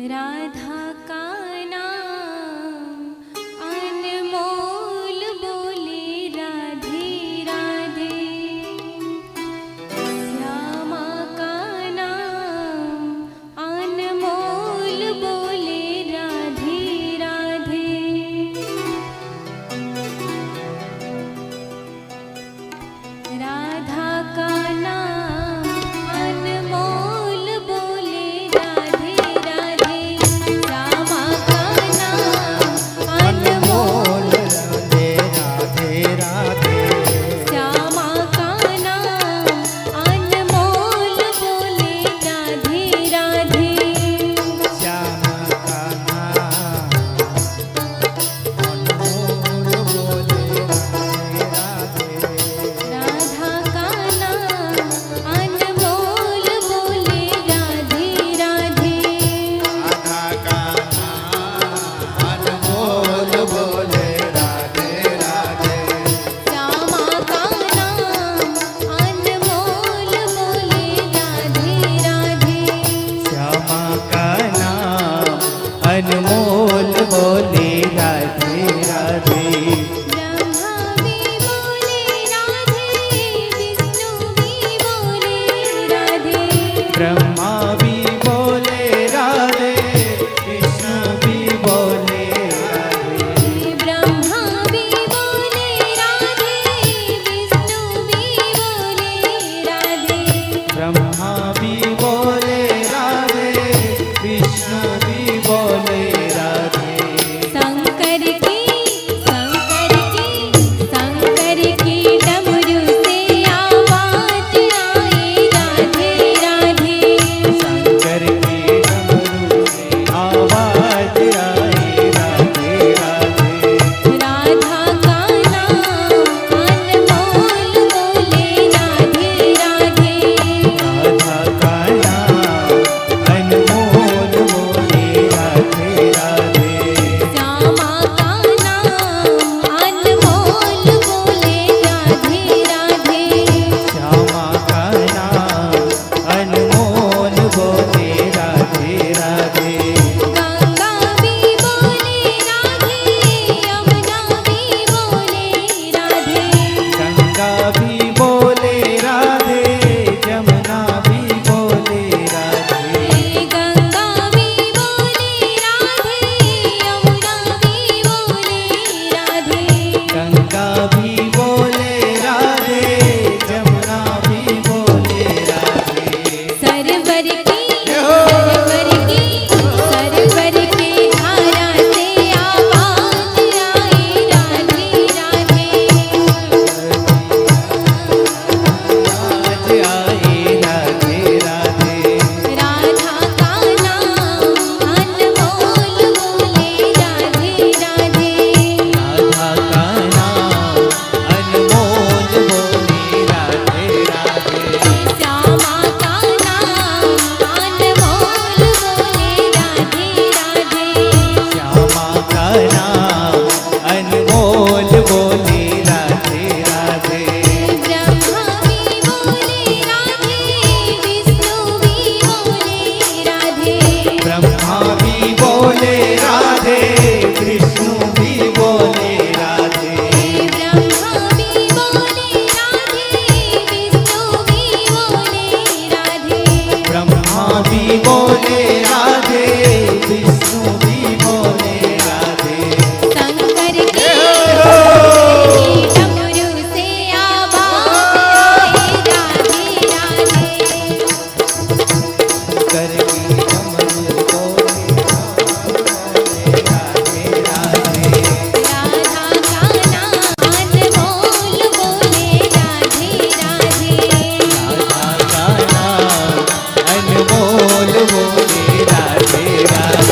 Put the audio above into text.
राधा का नाम अनमोल बोले राधे राधे। श्यामा का नाम अनमोल बोले राधे राधे। राधा का नाम अनमोल बोले राधे राधे। श्यामा का नाम अनमोल राधे राधे राधे। श्यामा का नाम अनमोल बोले राधे राधे। श्यामा का नाम अनमोल बोले राधे राधे। राधा का नाम अनमोल बोले राधे राधे। राधा का नाम अनमोल बोले राधे राधे। श्यामा का नाम अनमोल बोले राधे राधे। श्यामा का नाम अनमोल बोले राधे राधे। ब्रह्मा भी बोले राधे, विष्णु भी बोले राधे। ब्रह्मा भी बोले राधे, विष्णु भी बोले राधे। ब्रह्मा भी बोले राधे, विष्णु भी बोले राधे। ब्रह्मा भी बोले राधे, विष्णु भी बोले राधे। शंकर की डमरू से आवाज आए राधे राधे। शंकर की डमरू से आवाज आई राधे राधे। राधा का नाम अनमोल बोले राधे राधे। राधा का नाम अनमोल बोले राधे राधे। श्यामा का नाम अनमोल बोले राधे राधे। श्यामा का नाम अनमोल बोले राधे राधे। गंगा भी बोले राधे, यमुना भी बोले राधे। गंगा भी बोले राधे, जमुना भी बोले राधे। गंगा भी बोले राधे, यमुना भी बोले राधे। गंगा भी बोले राधे, जमुना भी बोले राधे। सरवर की धारा से आवाज आए राधे राधे। आज आए राधे राधे। राधा का नाम अनमोल बोले राधे राधे। राधा का नाम अनमोल बोले राधे राधे। श्यामा का नाम अनमोल बोले राधे राधे। श्यामा का नाम अनमोल बोले राधे राधे। ब्रह्मा भी बोले राधे, विष्णु भी बोले राधे। ब्रह्मा भी बोले राधे, विष्णु भी बोले राधे। ब्रह्मा भी बोले राधे, विष्णु भी बोले राधे। ब्रह्मा भी बोले राधे, विष्णु भी बोले राधे। शंकर की डमरू से आवाज आए राधे राधे। कर की डमरू बोले राधे राधे। राधा का नाम अनमोल बोले राधे राधे। राधा का नाम अनमोल बोले राधे राधे।